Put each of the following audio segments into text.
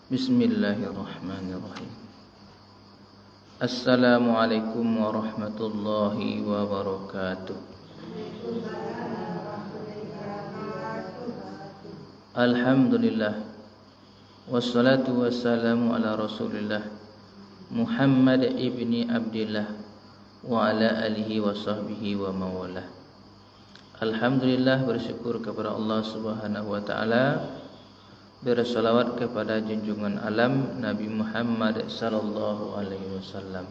Bismillahirrahmanirrahim. Assalamualaikum warahmatullahi wabarakatuh. Alhamdulillah. Wassalatu wassalamu ala Rasulillah Muhammad ibni Abdillah wa ala alihi wa sahbihi wa mawalah. Alhamdulillah, bersyukur kepada Allah Subhanahu wa taala, bersalawat kepada junjungan alam Nabi Muhammad sallallahu alaihi wasallam.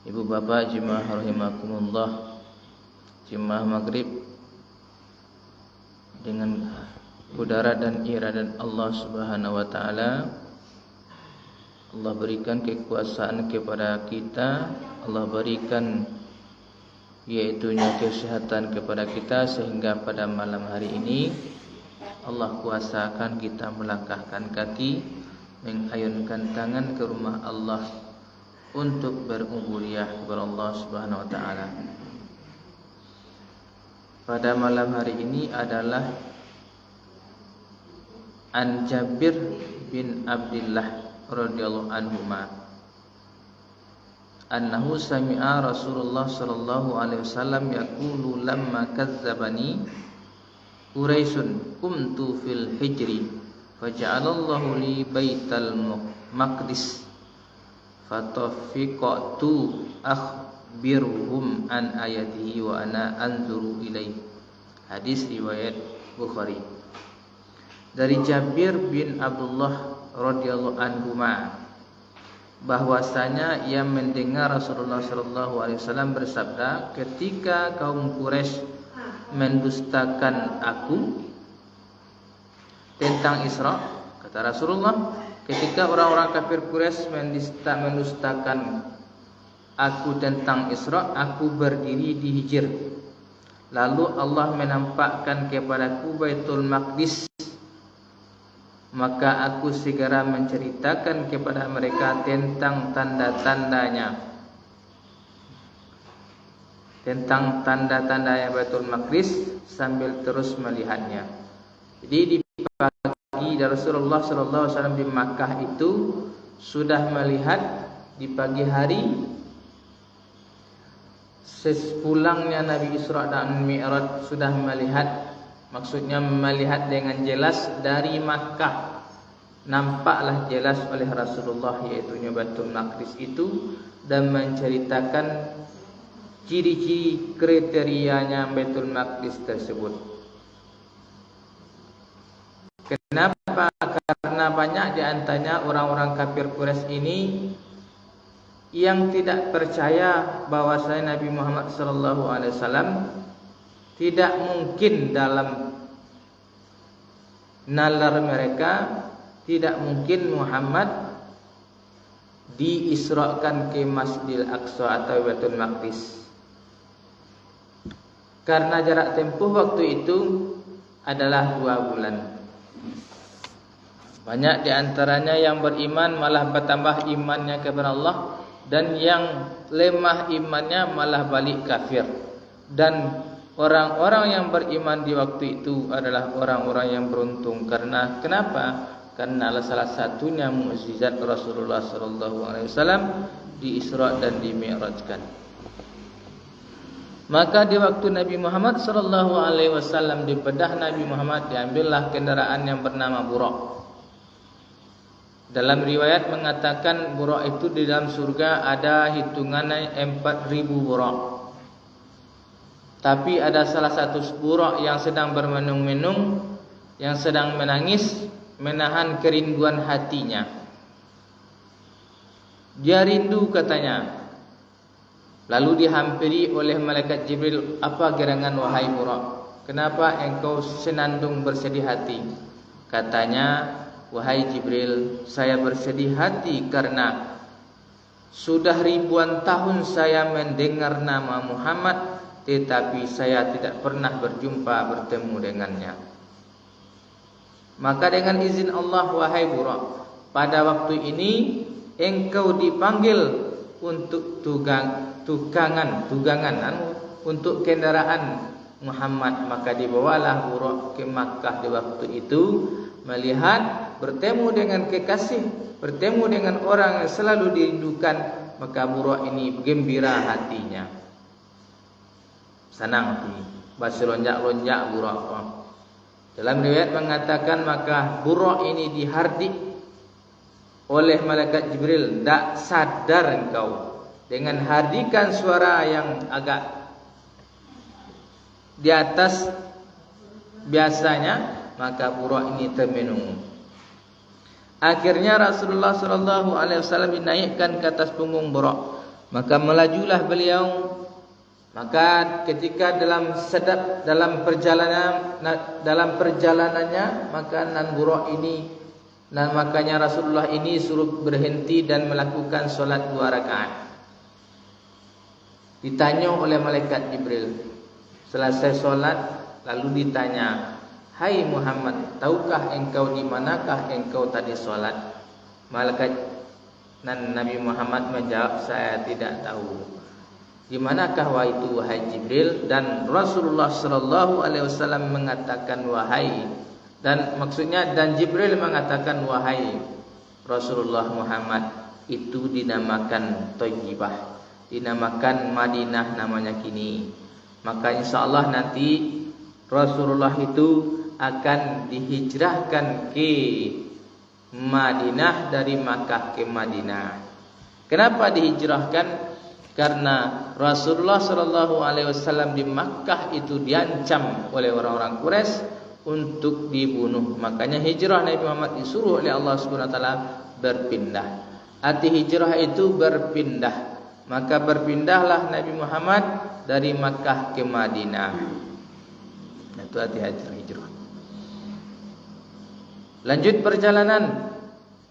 Ibu bapak jemaah rahimakumullah, jemaah maghrib dengan kudrat dan iradat Allah Subhanahu wa taala, Allah berikan kekuasaan kepada kita, Allah berikan yaitunya kesehatan kepada kita, sehingga pada malam hari ini Allah kuasakan kita melangkahkan kaki, mengayunkan tangan ke rumah Allah untuk berubudiyah kepada Allah Subhanahu wa taala. Pada malam hari ini adalah An Jabir bin Abdillah radhiyallahu anhuma annahu sami'a Rasulullah sallallahu alaihi wasallam yaqulu lamma kazzabani Quraisyun kumtu fil hijri faja'alallahu li baital maqdis fatafiqatu akhbiruhum an ayatihi wa ana anzuru ilaih. Hadis riwayat Bukhari. Dari Jabir bin Abdullah radhiyallahu anhuma bahwasanya ia mendengar Rasulullah sallallahu alaihi wasallam bersabda, ketika kaum Quraisy mendustakan aku tentang Isra, kata Rasulullah, ketika orang-orang kafir Quraisy mendustakan aku tentang Isra, aku berdiri di Hijr. Lalu Allah menampakkan kepadaku Baitul Maqdis, maka aku segera menceritakan kepada mereka tentang tanda-tandanya, tentang tanda-tanda Baitul Maqdis sambil terus melihatnya. Jadi di pagi Rasulullah sallallahu alaihi wasallam di Makkah itu sudah melihat di pagi hari, sepulangnya Nabi Isra dan Mi'raj sudah melihat, maksudnya melihat dengan jelas dari Makkah. Nampaklah jelas oleh Rasulullah yaitu Baitul Maqdis itu, dan menceritakan ciri-ciri kriterianya Baitul Maqdis tersebut. Kenapa? Karena banyak di antaranya orang-orang kafir Quraisy ini yang tidak percaya bahwasanya Nabi Muhammad sallallahu alaihi wasallam tidak mungkin, dalam nalar mereka tidak mungkin Muhammad diisrakan ke Masjidil Aqsa atau Baitul Maqdis. Karena jarak tempuh waktu itu adalah 2 bulan. Banyak di antaranya yang beriman malah bertambah imannya kepada Allah, dan yang lemah imannya malah balik kafir. Dan orang-orang yang beriman di waktu itu adalah orang-orang yang beruntung. Karena kenapa? Karena salah satunya mukjizat Rasulullah SAW di Isra dan di Mi'rajkan. Maka di waktu Nabi Muhammad sallallahu alaihi wasallam dibedah Nabi Muhammad, diambillah kendaraan yang bernama Buraq. Dalam riwayat mengatakan Buraq itu di dalam surga ada hitungannya 4.000 Buraq. Tapi ada salah satu Buraq yang sedang bermenung-menung, yang sedang menangis, menahan kerinduan hatinya. Dia rindu katanya. Lalu dihampiri oleh malaikat Jibril, apa gerangan wahai Buraq? Kenapa engkau senandung bersedih hati? Katanya, wahai Jibril, saya bersedih hati karena sudah ribuan tahun saya mendengar nama Muhammad, tetapi saya tidak pernah bertemu dengannya. Maka dengan izin Allah, wahai Buraq, pada waktu ini engkau dipanggil untuk tugangan untuk kendaraan Muhammad, maka dibawalah Buraq ke Makkah di waktu itu, melihat bertemu dengan kekasih, bertemu dengan orang yang selalu dirindukan, maka Buraq ini gembira hatinya, senang hati, berlonjak-lonjak Buraq. Dalam riwayat mengatakan maka Buraq ini dihardik oleh malaikat Jibril, tak sadar engkau, dengan hardikan suara yang agak di atas biasanya, maka Buraq ini termenung. Akhirnya Rasulullah SAW dinaikkan ke atas punggung Buraq, maka melajulah beliau. Maka ketika dalam perjalanannya, maka nan Buraq ini, dan makanya Rasulullah ini suruh berhenti dan melakukan solat 2 rakaat. Ditanya oleh malaikat Jibril, selesai solat lalu ditanya, "Hai Muhammad, tahukah engkau di manakah engkau tadi solat?" Malaikat dan Nabi Muhammad menjawab, "Saya tidak tahu." "Di manakah wahai Jibril?" Dan Rasulullah SAW mengatakan wahai, dan maksudnya dan Jibril mengatakan wahai Rasulullah Muhammad, itu dinamakan Thayyibah, dinamakan Madinah namanya kini. Maka insyaallah nanti Rasulullah itu akan dihijrahkan ke Madinah dari Makkah ke Madinah. Kenapa dihijrahkan? Karena Rasulullah SAW di Makkah itu diancam oleh orang-orang Quraisy untuk dibunuh. Makanya hijrah Nabi Muhammad disuruh oleh Allah SWT berpindah. Arti hijrah itu berpindah. Maka berpindahlah Nabi Muhammad dari Makkah ke Madinah. Itu arti hijrah. Lanjut perjalanan,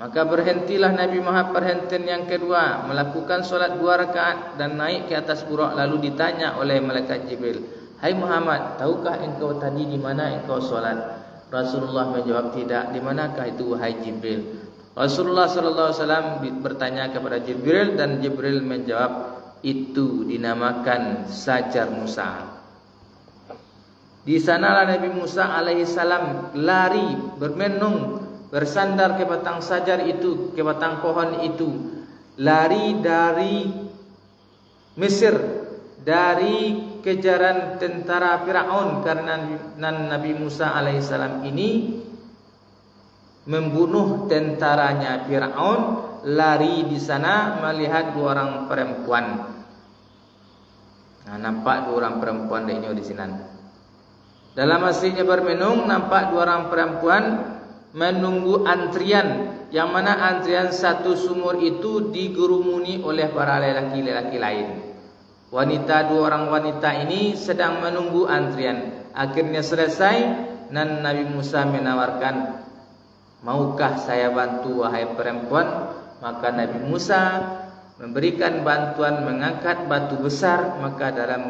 maka berhentilah Nabi Muhammad perhentian yang kedua, melakukan solat 2 rakaat dan naik ke atas Buraq. Lalu ditanya oleh malaikat Jibril, "Hai Muhammad, tahukah engkau tadi di mana engkau solat?" Rasulullah menjawab, "Tidak." "Di manakah itu wahai Jibril?" Rasulullah SAW bertanya kepada Jibril, dan Jibril menjawab, "Itu dinamakan Sajar Musa." Di sanalah Nabi Musa alaihissalam lari, bermenung, bersandar ke batang sajar itu, ke batang pohon itu, lari dari Mesir, dari kejaran tentara Firaun, karena Nabi Musa alaihissalam ini membunuh tentaranya Firaun. Lari di sana melihat 2 orang perempuan. Nah, nampak 2 orang perempuan di sini. Dalam aslinya bermenung, nampak 2 orang perempuan menunggu antrian, yang mana antrian satu sumur itu digurumuni oleh para lelaki-lelaki lain. 2 orang wanita ini sedang menunggu antrian. Akhirnya selesai, dan Nabi Musa menawarkan, "Maukah saya bantu wahai perempuan?" Maka Nabi Musa memberikan bantuan mengangkat batu besar. Maka di dalam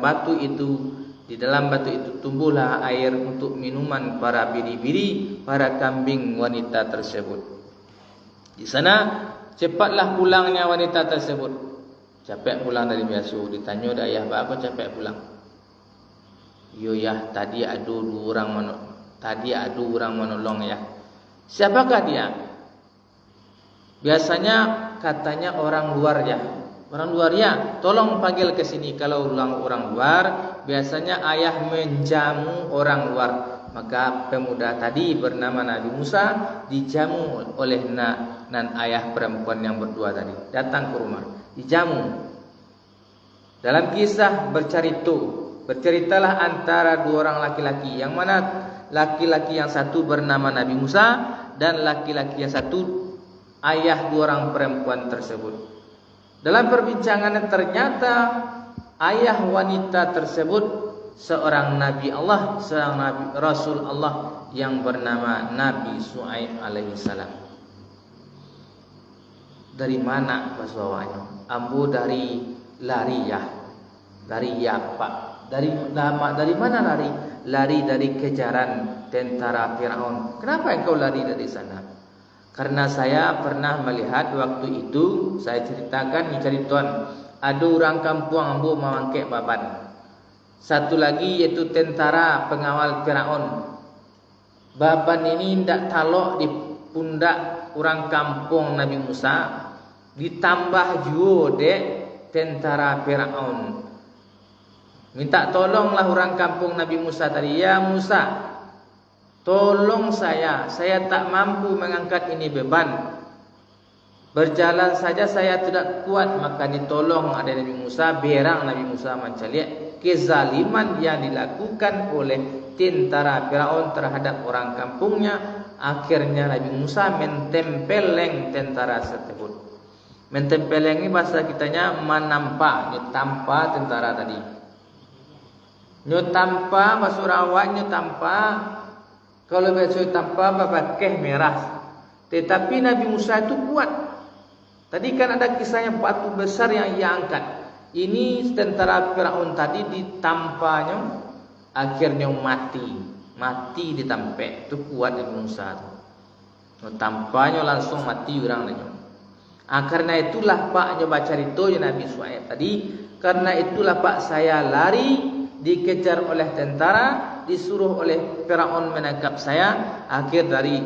batu itu tumbuhlah air untuk minuman para biri-biri, para kambing wanita tersebut. Di sana cepatlah pulangnya wanita tersebut. Capek pulang dari biasa. Ditanya dah, "Ayah, apa capek pulang?" "Yo ya, tadi ada 2 orang menolong ya." "Siapakah dia?" "Biasanya katanya orang luar ya." "Orang luar ya, tolong panggil ke sini." Kalau orang luar, biasanya ayah menjamu orang luar. Maka pemuda tadi bernama Nabi Musa dijamu oleh nan ayah perempuan yang berdua tadi. Datang ke rumah, dijamu. Dalam kisah berceritalah antara 2 orang laki-laki, yang mana laki-laki yang satu bernama Nabi Musa, dan laki-laki yang satu ayah 2 orang perempuan tersebut. Dalam perbincangan ternyata ayah wanita tersebut seorang Nabi Allah, seorang Nabi Rasul Allah yang bernama Nabi Shu'aib alaihissalam. Dari mana bahasanya? Ambo dari lari ya. Dari Pak. Dari mana lari? Lari dari kejaran tentara Firaun. "Kenapa engkau lari dari sana?" "Karena saya pernah melihat waktu itu," saya ceritakan cerituan, "ada orang kampung ambo mangkek baban. Satu lagi yaitu tentara pengawal Firaun. Baban ini ndak talok di pundak orang kampung Nabi Musa, ditambah juga dek tentara Firaun. Minta tolonglah orang kampung Nabi Musa tadi, ya Musa, tolong saya tak mampu mengangkat ini beban. Berjalan saja saya tidak kuat, maka ditolong ada Nabi Musa. Berang Nabi Musa mencari kezaliman yang dilakukan oleh tentara Firaun terhadap orang kampungnya. Akhirnya Nabi Musa mentempeleng tentara tersebut. Mentempeleng ini bahasa kitanya menampak, nyetampa tentara tadi. Nyetampa bahasa Rawak nyetampa. Kalau bahasa tanpa pakai merah. Tetapi Nabi Musa itu kuat. Tadi kan ada kisahnya batu besar yang ia angkat. Ini tentara Firaun tadi ditampanya, akhirnya mati ditampek. Itu kuat Nabi Musa itu. Tampaknya langsung mati orang tadi. Karena itulah Pak nyoba cerita Nabi Shu'aib tadi. Karena itulah Pak saya lari, dikejar oleh tentara, disuruh oleh Firaun menangkap saya. Akhir dari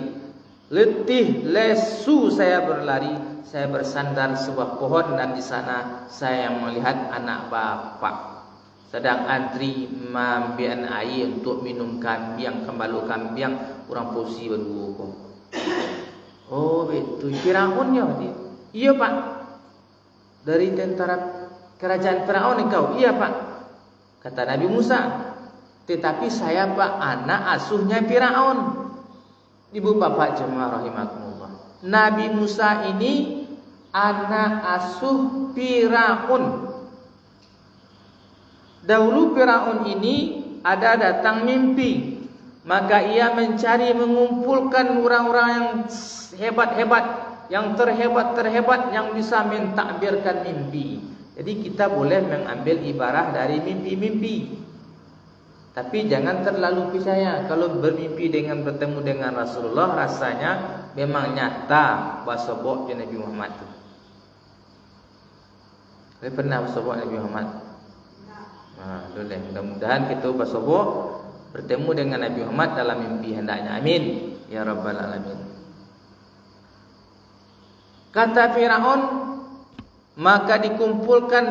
letih lesu saya berlari. Saya bersandar sebuah pohon dan di sana saya melihat anak bapak sedang antri mengambil air untuk minum kambing, kembali kambing orang posisi berdua. Oh betul Firaun ya dia. Iya Pak. Dari tentara kerajaan Firaun engkau? Iya Pak. Kata Nabi Musa. Tetapi saya Pak anak asuhnya Firaun. Ibu bapak jemaah rahimakumullah. Nabi Musa ini anak asuh Firaun. Dahulu Firaun ini ada datang mimpi. Maka ia mencari mengumpulkan orang-orang yang hebat-hebat, yang terhebat yang bisa mentakbirkan mimpi. Jadi kita boleh mengambil ibarah dari mimpi-mimpi. Tapi jangan terlalu percaya. Kalau bermimpi dengan bertemu dengan Rasulullah, rasanya memang nyata basobok Nabi Muhammad itu. Saya pernah basobok Nabi Muhammad. Boleh. Mudah-mudahan kita basobok bertemu dengan Nabi Muhammad dalam mimpi hendaknya. Amin. Ya Rabbal Alamin. Kata Firaun, maka dikumpulkan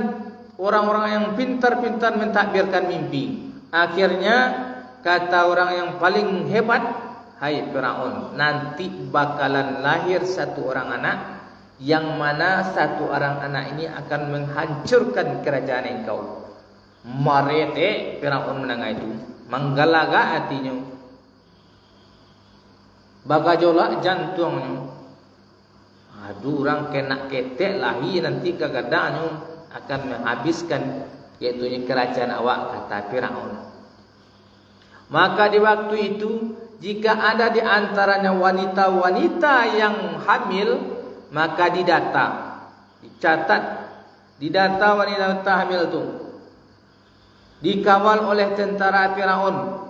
orang-orang yang pintar-pintar mentakbirkan mimpi. Akhirnya kata orang yang paling hebat, hai Firaun, nanti bakalan lahir satu orang anak, yang mana satu orang anak ini akan menghancurkan kerajaan engkau. Marete Firaun mendengar itu, menggalaga hatinya, bagajolak jantungnya. Aduh, orang kena ketek lahir nanti kegadanya akan menghabiskan yaitu kerajaan awak, kata Firaun. Maka di waktu itu, jika ada di antaranya wanita-wanita yang hamil, maka didata, dicatat, didata wanita hamil itu, dikawal oleh tentara Firaun.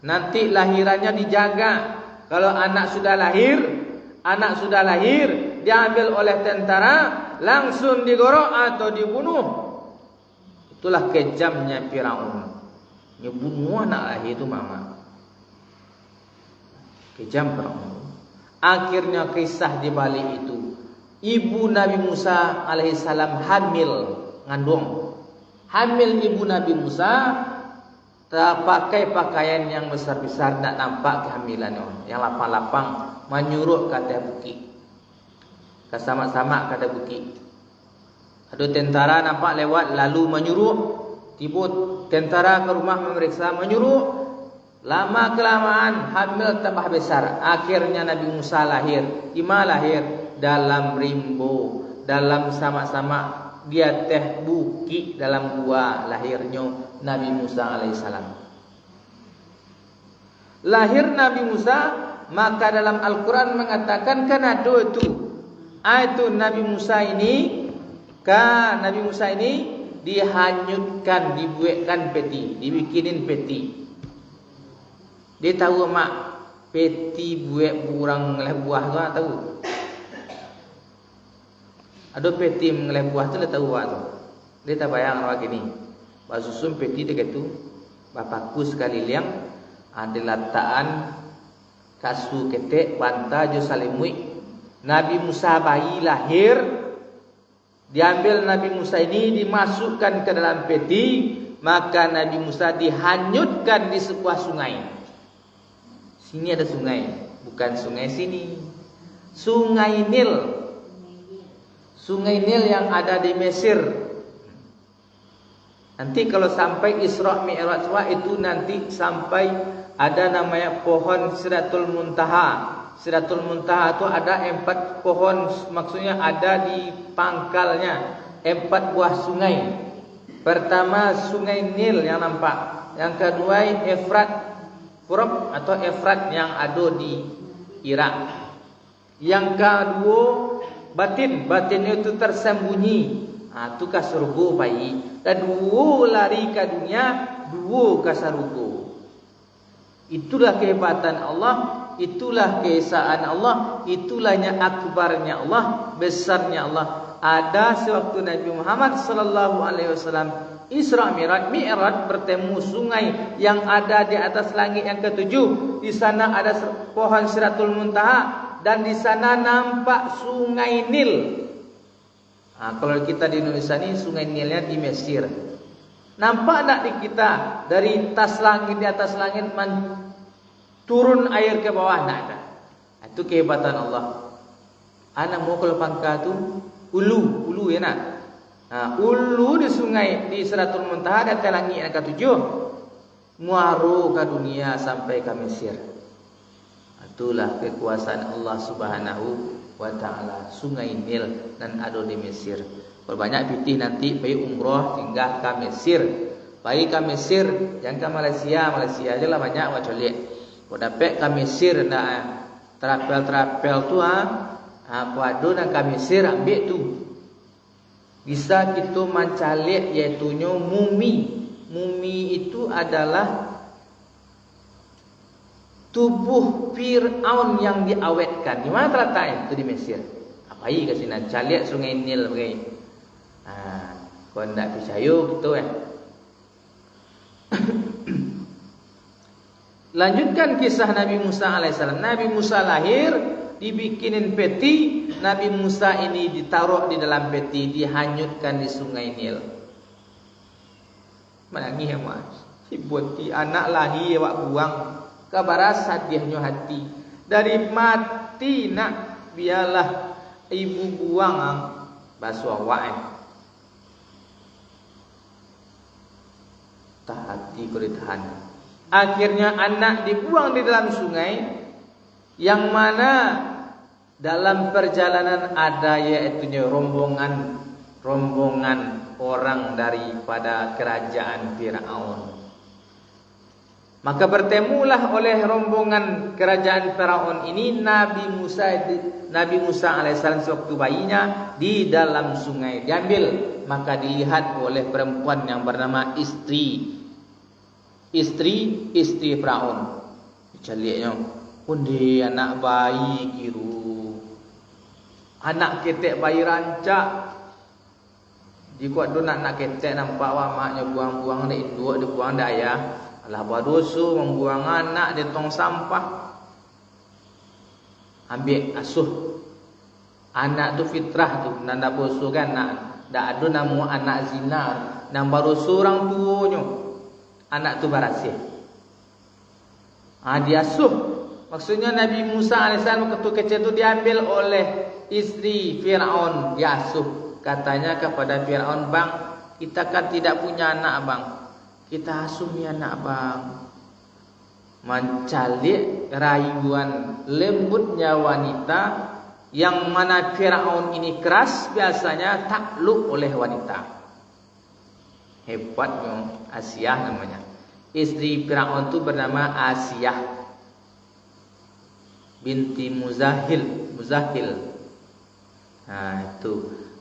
Nanti lahirannya dijaga. Kalau anak sudah lahir, diambil oleh tentara, langsung digorok atau dibunuh. Itulah kejamnya Firaun. Ngebunuh anak lahir itu mama. Kejam Firaun. Akhirnya kisah di balik itu, ibu Nabi Musa alaihissalam hamil, ngandung. Hamil ibu Nabi Musa, tak pakai pakaian yang besar-besar, tak nampak kehamilannya. Yang lapang-lapang, menyuruh kata bukit. Sama-sama kata bukit. Ada tentara nampak lewat lalu menyuruh. Tiba tentara ke rumah memeriksa, menyuruh. Lama kelamaan hamil tambah besar. Akhirnya Nabi Musa lahir. Ima lahir dalam rimbo, dalam sama-sama dia teh bukit dalam gua lahirnya Nabi Musa alaihissalam. Lahir Nabi Musa, maka dalam Al-Quran mengatakan kan ada itu Nabi Musa ini dihanyutkan, dibuatkan peti, dibikinin peti. Dia tahu mak peti buat burang ngeleh buah tu tahu. Ada peti ngeleh buah tu dia tahu tu. Dia tak bayang orang gini. Basusun peti dia tu bapaku sekali liang ada lataan kasu ketek banta jo salimui. Nabi Musa bayi lahir, diambil Nabi Musa ini dimasukkan ke dalam peti, maka Nabi Musa dihanyutkan di sebuah sungai. Sini ada sungai, bukan sungai sini. Sungai Nil. Sungai Nil yang ada di Mesir. Nanti kalau sampai Isra Mi'raj itu nanti sampai ada namanya pohon Sidratul Muntaha. Sidratul Muntaha itu ada 4 pohon, maksudnya ada di pangkalnya 4 buah sungai. Pertama sungai Nil yang nampak, yang kedua Efrat atau Efrat yang ada di Irak. Yang kedua batin itu tersembunyi. Itu ke surga bayi. Dan 2 lari ke dunia, 2 ke surga. Itulah kehebatan Allah, itulah keesaan Allah, itulahnya akbarnya Allah, besarnya Allah. Ada sewaktu Nabi Muhammad sallallahu alaihi wasallam Isra Mi'raj bertemu sungai yang ada di atas langit yang ke-7. Di sana ada pohon Sidratul Muntaha dan di sana nampak sungai Nil. Kalau kita di Indonesia ini sungai Nilnya di Mesir. Nampak tak di kita dari tas langit, di atas langit turun air ke bawah? Tak ada. Itu kehebatan Allah. Anak mau kalau pangka tu ulu ya nak. Ulu di sungai di Sidratul Muntaha dan langit yang ke-7 muaru ke dunia sampai ke Mesir. Itulah kekuasaan Allah Subhanahu wa taala. Sungai Nil dan ada di Mesir. Kalau banyak pitih nanti pergi umrah tinggal ke Mesir. Pergi ke Mesir, jangan ke Malaysia. Malaysia aja lah banyak buat colik. Kalau dapat ke Mesir nak terapel tu aku ada nak ke Mesir ambil tu. Bisa kita mencalik iaitunya mumi. Mumi itu adalah tubuh Fir'aun yang diawetkan. Di mana terletak itu? Di Mesir. Apa lagi kat sini? Calik sungai Nil begini. Kau tak percaya gitu Lanjutkan kisah Nabi Musa alaihissalam. Nabi Musa lahir, dibikinin peti. Nabi Musa ini ditaruh di dalam peti, dihanyutkan di sungai Nil. Menangis ya mas. Ibuti anak lahir awak buang. Kabar sadihnya hati. Dari mati nak biarlah ibu buang basuh awak. Tak hati kuritahan. Akhirnya anak dibuang di dalam sungai, yang mana dalam perjalanan ada iaitunya rombongan orang daripada kerajaan Firaun. Maka bertemulah oleh rombongan kerajaan Firaun ini Nabi Musa alaihissalam sewaktu bayinya di dalam sungai diambil. Maka dilihat oleh perempuan yang bernama istri Firaun. Caliknya undi anak bayi kiru, anak ketek bayi rancak. Jika ada nak ketek nampak awak maknya buang-buang dak induk, dia buang dak ayah. Alah berdosa membuang anak di tong sampah. Ambil asuh. Anak tu fitrah tu, nanda bosu kan nak. Dak ada nama anak zina, nang baru seorang tuanya. Anak tu barasih. Diasuh. Maksudnya Nabi Musa alaihissalam waktu kecil tu diambil oleh istri Firaun, diasuh. Katanya kepada Firaun, "Bang, kita kan tidak punya anak, bang. Kita asuh ni anak, bang." Mencalik rayuan lembutnya wanita, yang mana Firaun ini keras, biasanya takluk oleh wanita. Hebatnya Asiyah namanya. Istri Firaun itu bernama Asiyah binti Muzahil. Itu,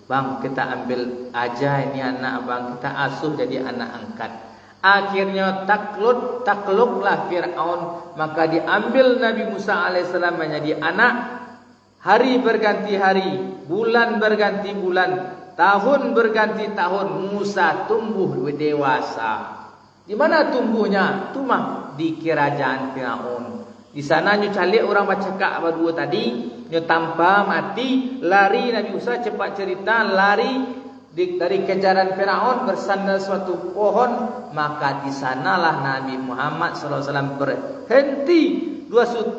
bang, kita ambil aja ini anak, bang, kita asuh jadi anak angkat. Akhirnya takluklah Firaun, maka diambil Nabi Musa alaihissalam menjadi anak. Hari berganti hari, bulan berganti bulan. tahun berganti tahun Musa tumbuh dewasa. Di mana tumbuhnya? Tumah di kerajaan Firaun. Di sana nyu calik orang bercakap berdua tadi, nyu tanpa mati, lari Nabi Musa cepat cerita lari dari kejaran Firaun bersandar suatu pohon, maka di sanalah Nabi Muhammad SAW berhenti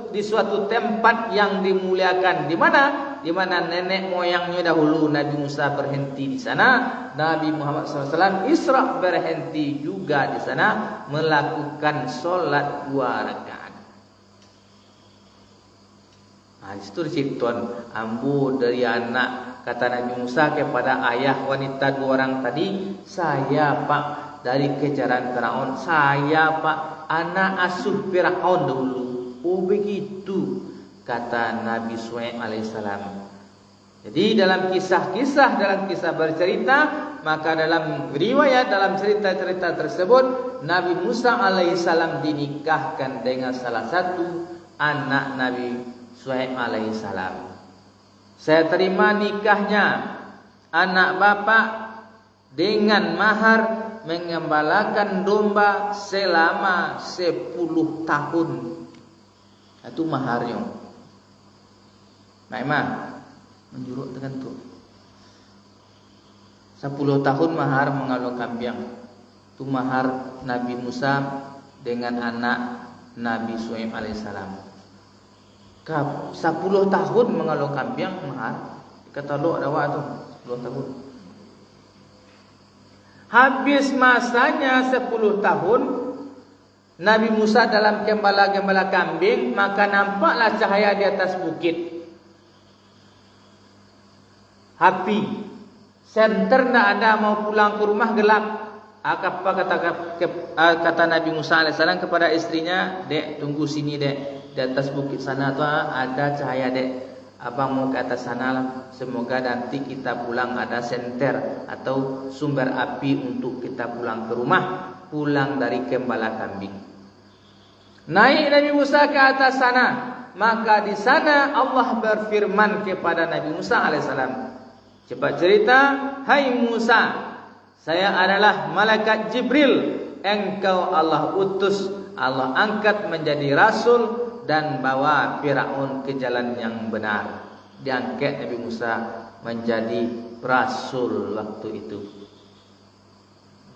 di suatu tempat yang dimuliakan. Di mana? Di mana nenek moyangnya dahulu Nabi Musa berhenti di sana, Nabi Muhammad SAW Isra berhenti juga di sana melakukan solat 2 rakaat. Nah, itu diciptakan ambu dari anak, kata Nabi Musa kepada ayah wanita 2 orang tadi, saya Pak dari kejaran Firaun, saya Pak anak asuh Firaun dulu. Oh begitu, kata Nabi Shu'aib alaihissalam. Jadi dalam kisah bercerita, maka dalam riwayat, dalam cerita-cerita tersebut, Nabi Musa alaihissalam dinikahkan dengan salah satu anak Nabi Shu'aib alaihissalam. Saya terima nikahnya anak bapak dengan mahar mengembalakan domba selama 10 tahun. Itu maharnya. Memang menjuruk dengan tu 10 tahun mahar mengalau kambing. Itu mahar Nabi Musa dengan anak Nabi Shu'aib alaihissalam. 10 tahun mengalau kambing mahar. Kata lo ada waktu 10 tahun. Habis masanya 10 tahun Nabi Musa dalam gembala-gembala kambing, maka nampaklah cahaya di atas bukit. Api. Senter tidak ada, mau pulang ke rumah gelap. Apa kata Nabi Musa alaihissalam kepada istrinya, dek tunggu sini dek, di atas bukit sana tu ada cahaya dek. Abang mau ke atas sana lah. Semoga nanti kita pulang ada senter atau sumber api untuk kita pulang ke rumah, pulang dari gembala kambing. Naik Nabi Musa ke atas sana, maka di sana Allah berfirman kepada Nabi Musa alaihissalam. Cepat cerita, hai Musa, saya adalah malaikat Jibril, engkau Allah utus, Allah angkat menjadi rasul dan bawa Firaun ke jalan yang benar. Diangkat Nabi Musa menjadi rasul waktu itu.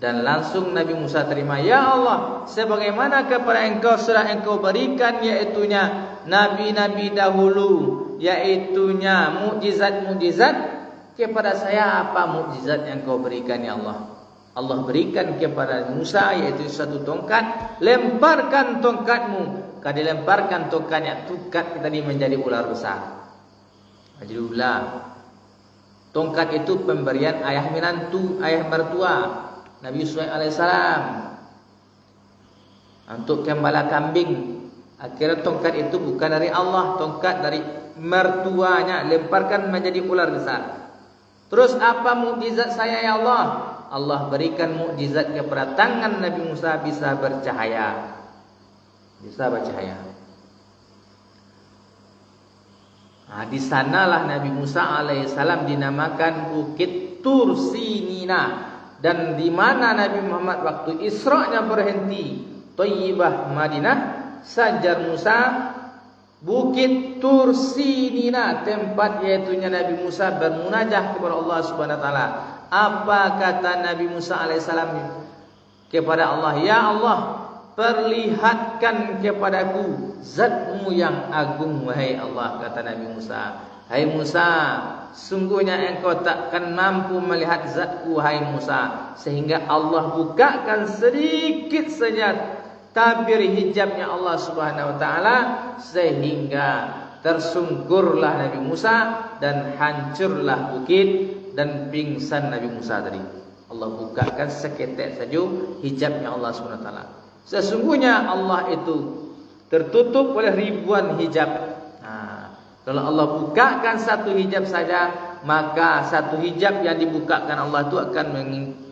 Dan langsung Nabi Musa terima, ya Allah, sebagaimana kepada engkau sudah engkau berikan yaitunya nabi-nabi dahulu, yaitunya mukjizat-mukjizat, kepada saya apa mukjizat yang kau berikan ya Allah? Allah berikan kepada Musa yaitu satu tongkat, lemparkan tongkatmu. Kalau dilemparkan tongkatnya, tongkat tadi menjadi ular besar. Jadi ular. Tongkat itu pemberian ayah menantu, ayah mertua Nabi Shu'aib alaihissalam untuk gembala kambing. Akhirnya tongkat itu bukan dari Allah, tongkat dari mertuanya, lemparkan menjadi ular besar. Terus apa mukjizat saya ya Allah? Allah berikan mukjizat kepada tangan Nabi Musa bisa bercahaya. Bisa bercahaya. Nah, di sanalah Nabi Musa alaihissalam dinamakan Bukit Tur Sinina. Dan di mana Nabi Muhammad waktu Isra-nya berhenti, Thayyibah Madinah, Sajar Musa, Bukit Tur Sinina, tempat yaitunya Nabi Musa bermunajah kepada Allah Subhanahu wa taala. Apa kata Nabi Musa alaihissalam kepada Allah? Ya Allah, perlihatkan kepadaku zatmu yang agung, wahai Allah, kata Nabi Musa. Hai Musa, sungguhnya engkau takkan mampu melihat zatku, hai Musa, sehingga Allah bukakan sedikit saja tabir hijabnya Allah Subhanahu wa taala, sehingga tersungkurlah Nabi Musa dan hancurlah bukit dan pingsan Nabi Musa tadi. Allah bukakan seketek saja hijabnya Allah Subhanahu wa taala. Sesungguhnya Allah itu tertutup oleh ribuan hijab. Kalau Allah bukakan satu hijab saja, maka satu hijab yang dibukakan Allah itu akan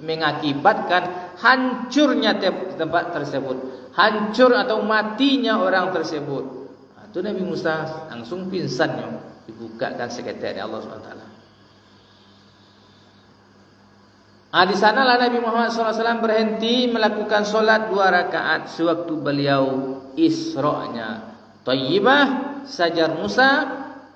mengakibatkan hancurnya tempat tersebut, hancur atau matinya orang tersebut. Itu Nabi Musa langsung pingsannya, dibukakan seketika oleh Allah SWT. Di sanalah Nabi Muhammad SAW berhenti melakukan solat 2 rakaat sewaktu beliau Isra'-nya. Thayyibah, Sajar Musa,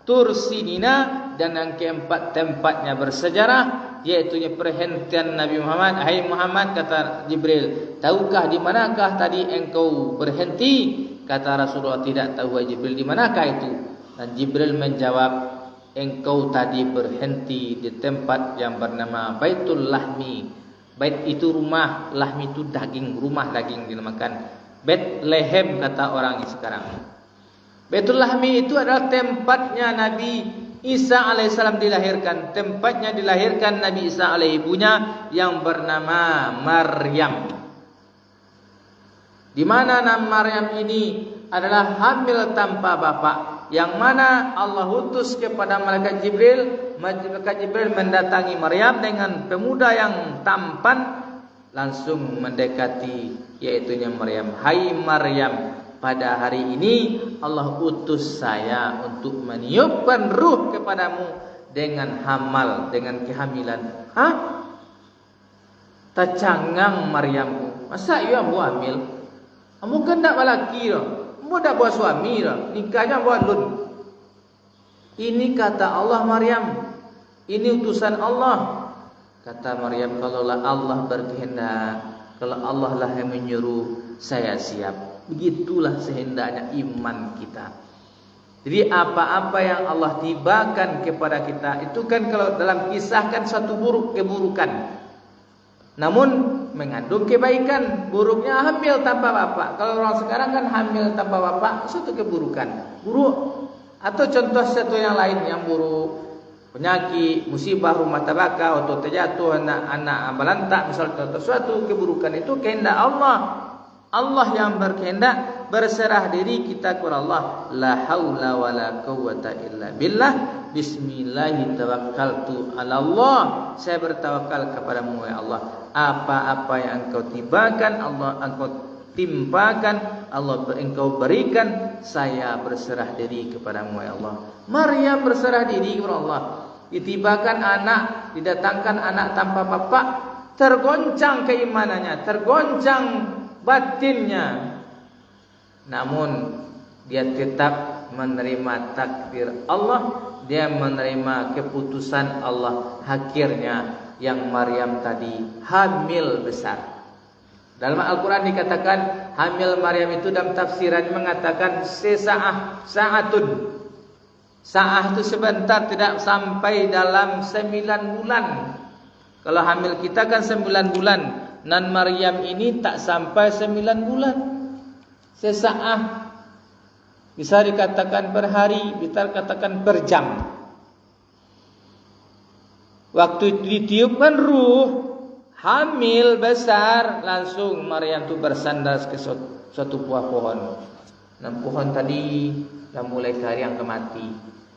Tur Sinina, dan yang keempat tempatnya bersejarah, yaitu perhentian Nabi Muhammad. Hai Muhammad, kata Jibril, tahukah di manakah tadi engkau berhenti? Kata Rasulullah, tidak tahu wahai Jibril, di manakah itu? Dan Jibril menjawab, engkau tadi berhenti di tempat yang bernama Baitul Lahmi. Bait itu rumah, lahmi itu daging, rumah daging dinamakan Bethlehem kata orang sekarang. Baitul Lahmi itu adalah tempatnya Nabi Isa alaihissalam dilahirkan. Tempatnya dilahirkan Nabi Isa alaihi ibunya yang bernama Maryam. Di mana nama Maryam ini adalah hamil tanpa bapa, yang mana Allah utus kepada malaikat Jibril. Malaikat Jibril mendatangi Maryam dengan pemuda yang tampan, langsung mendekati, yaitunya Maryam. Hai Maryam, pada hari ini Allah utus saya untuk meniupkan ruh kepadamu dengan hamal, dengan kehamilan. Tacangang Maryamku, masa ia buat hamil? Kamu kan tak lelaki dah, kamu dah buat suami dah, nikahnya buat lun. Ini kata Allah Maryam, ini utusan Allah. Kata Maryam, kalaulah Allah berkehendak, kalau Allah lah yang menyuruh, saya siap. Begitulah sehendaknya iman kita. Jadi apa-apa yang Allah tibakan kepada kita, itu kan kalau dalam kisah kan suatu keburukan, namun mengandung kebaikan. Buruknya hamil tanpa bapak. Kalau orang sekarang kan hamil tanpa bapak, suatu keburukan, buruk. Atau contoh satu yang lain yang buruk, penyakit, musibah, rumah tangga, atau terjatuh anak belantak, misalnya suatu keburukan. Itu kehendak Allah. Allah yang berkehendak, berserah diri kita kepada Allah. La haula wala quwwata illa billah. Bismillahirrahmanirrahim. Tawakkaltu 'ala Allah. Saya bertawakal kepadamu ya Allah. Apa-apa yang engkau tibakan, Allah engkau timpakan, Allah engkau berikan, saya berserah diri kepadamu ya Allah. Maryam berserah diri kepada Allah. Ditibakan anak, didatangkan anak tanpa bapak, tergoncang keimanannya, tergoncang batinnya. Namun dia tetap menerima takdir Allah, dia menerima keputusan Allah. Akhirnya yang Maryam tadi hamil besar. Dalam Al-Quran dikatakan hamil Maryam itu dalam tafsiran mengatakan sa'atun. Sa'ah itu sebentar, tidak sampai dalam 9 bulan. Kalau hamil kita kan 9 bulan. Nan Maryam ini tak sampai 9 bulan. Sesa'ah. Bisa dikatakan per hari, bisa dikatakan per jam. Waktu ditiupkan ruh, hamil besar, langsung Maryam itu bersandar ke suatu buah pohon. Dan pohon tadi dah mulai kariang ke mati.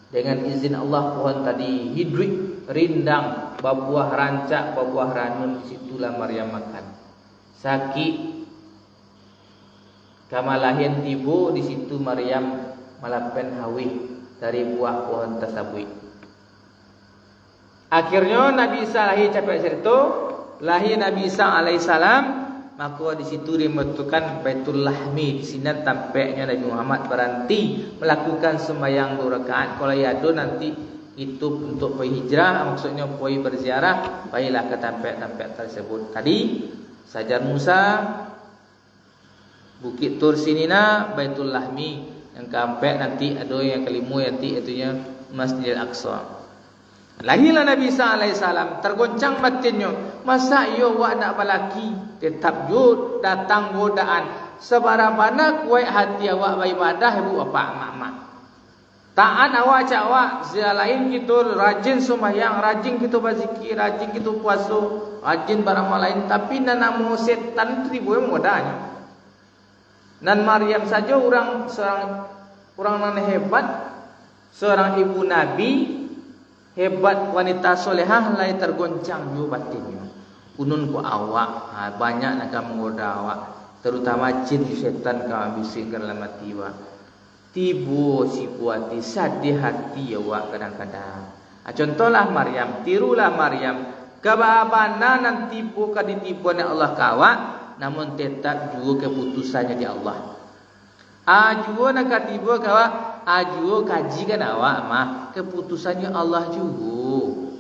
Dengan izin Allah pohon tadi hidup, rindang, berbuah rancak, berbuah ranun. Disitulah Maryam makan. Sakit, kamalahin tibu, di situ Maryam malapen hawi dari buah pohon tersebut. Akhirnya Nabi Isa lahir capai serto, lahir Nabi Isa alaihissalam, maka di situ dibentukkan Baitul Lahmi. Di sini tampaknya Nabi Muhammad berhenti melakukan sembahyang 2 rakaat. Kalau ada nanti itu untuk pergi hijrah, maksudnya pergi berziarah, baiklah ke tempat-tempat tersebut. Tadi Sajar Musa, Bukit Tur Sinina, Baitul Lahmi. Yang keempat nanti ada yang kelima nanti itunya Masjidil Aqsa. Lahirlah Nabi Isa alaihissalam, tergoncang batinnya. Masa ia wak nak balaki, tetap jud datang godaan. Sebarabana kuat hati awak beribadah ibu bapa mak-mak. Taat awak cak awak, lain kita rajin sembahyang, rajin kita berzikir, rajin kita puasa, rajin barang lain, tapi nanamu setan itu dibuat modalnya. Dan Maryam saja seorang nan hebat, seorang ibu Nabi hebat, wanita solehah, lain tergoncang juga batinnya. Unun ku awak, banyak nak menggoda awak, terutama jin setan kau bising dalam hati awak. Tibu si puati sadih hati awak kadang-kadang. Contohlah Maryam, tirulah Maryam. Kebabana nan tipu ka ditipu oleh Allah kawak, namun tetap juga keputusannya di Allah. Ajuo nak katipu kawak, ajuo kaji kan awak mah keputusannya Allah juga.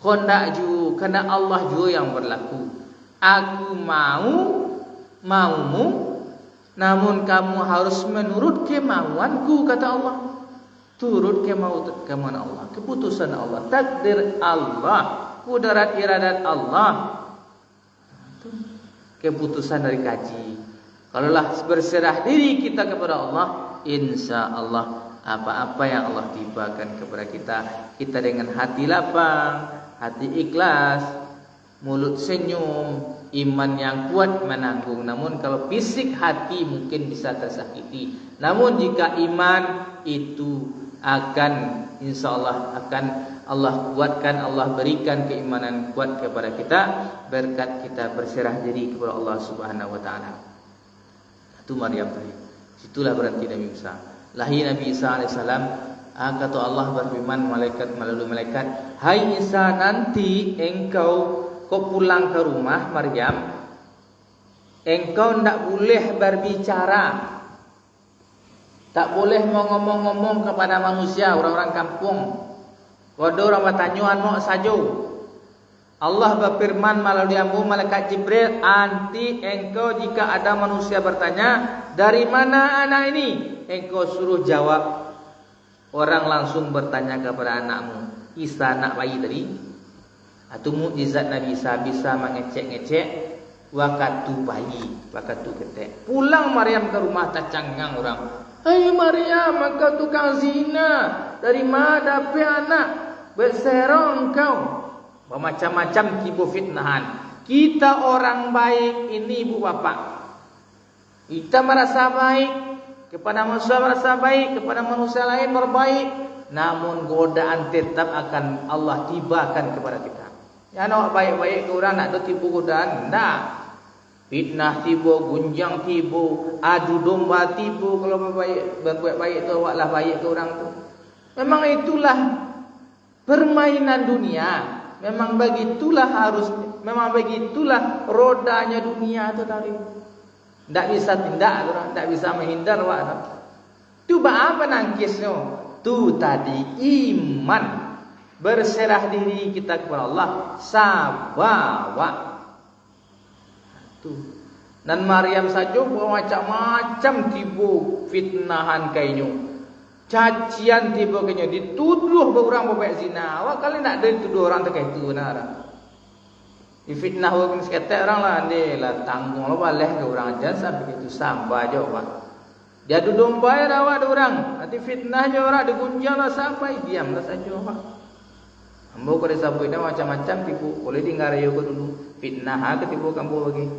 Kondak juga karena Allah juga yang berlaku. Aku maumu, namun kamu harus menurut kemauanku, kata Allah. Turut kemauan Allah, keputusan Allah, takdir Allah, kudarat iradat Allah. Itu keputusan dari kaji. Kalaulah berserah diri kita kepada Allah, insya Allah apa-apa yang Allah tibakan kepada kita dengan hati lapang, hati ikhlas, mulut senyum, iman yang kuat menanggung. Namun kalau fisik hati mungkin bisa tersakiti. Namun jika iman itu akan insya Allah akan Allah kuatkan, Allah berikan keimanan kuat kepada kita berkat kita berserah diri kepada Allah Subhanahu wa taala. Itu Maryam tadi. Situlah berarti Nabi Isa. Lahir Nabi Isa alaihissalam, kata Allah berfirman melalui malaikat, "Hai Isa, nanti engkau pulang ke rumah Maryam, engkau tidak boleh berbicara, tak boleh ngomong-ngomong kepada manusia, orang-orang kampung. Waduh orang bertanya anak saja. Allah berfirman melalui malaikat Jibril, nanti engkau jika ada manusia bertanya, dari mana anak ini? Engkau suruh jawab. Orang langsung bertanya kepada anakmu, Isa anak bayi tadi. Atau mukjizat Nabi Isa bisa mengecek-ngecek waktu bayi, waktu ketek. Pulang Maryam ke rumah tak canggang orang. Hai Maryam, engkau tukang zina. Dari mana dapat anak? Berserong kau. Bermacam-macam tipu fitnahan. Kita orang baik ini ibu bapak. Kita merasa baik kepada manusia, merasa baik kepada manusia lain berbaik. Namun godaan tetap akan Allah tibakan kepada kita. Ya nak baik-baik ke orang nak tipu godaan, nah. Fitnah tipu, gunjang tipu, adu domba tipu. Kalau berbuat baik tu awaklah baik ke orang tu. Memang itulah permainan dunia. Memang begitulah rodanya dunia tu tadi. Tak bisa tindak orang, tak bisa menghindar awak. Tu apa nangkisnya? Tu tadi iman, berserah diri kita kepada Allah, sabawa. Tu. Dan Maryam saja macam-macam tipu fitnahan kainyo. Cacian tipu kainyo, dituduh orang berbuat zina. Awak kali nak dituduh orang terkait tu nara. Difitnah orang seketek orang lah, dia lah tanggung lah balik ke orang aja sampai itu sampai aja awak. Dia duduk bayar awak ada orang, nanti fitnah aja orang, digunjang lah sampai diamlah saja awak. Ambo kalau sampai dah macam-macam tipu, boleh tinggal rayu ke dulu. Fitnah ke tipu kamu lagi.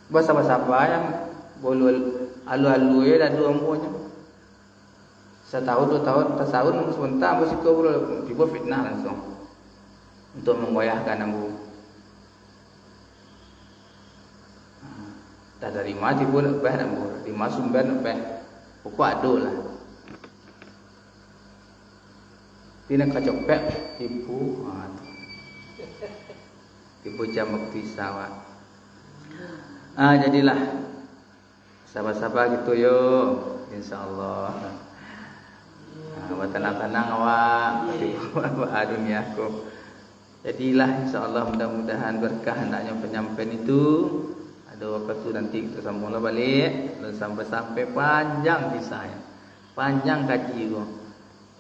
Bahasa-bahasa yang boleh alu-alu ya dan dua ambonya. Setahun 2 tahun, setahun sebentar ambo situ boleh tipu fitnah langsung. Untuk menggoyahkan ambo. Tak dari mana tipu nak beh ambo, di mana sumber nak beh. Pokok ado lah. Tina kacopek tipu, tipu jamak pisawat. Jadilah sabar-sabar gitu yo, insyaallah. Tenang-tenang awak, tipu apa dunia aku. Jadilah insyaallah mudah-mudahan berkah hendaknya penyampaian itu. Ada waktu nanti kita sambunglah balik dan sampai panjang kisahnya. Panjang kaji itu.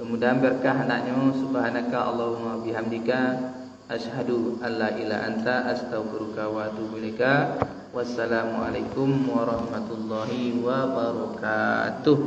Mudah-mudahan berkah hendaknya. Subhanaka Allahumma bihamdika asyhadu alla ilaha anta astaghfiruka wa atubu ilaika. Wassalamualaikum warahmatullahi wabarakatuh.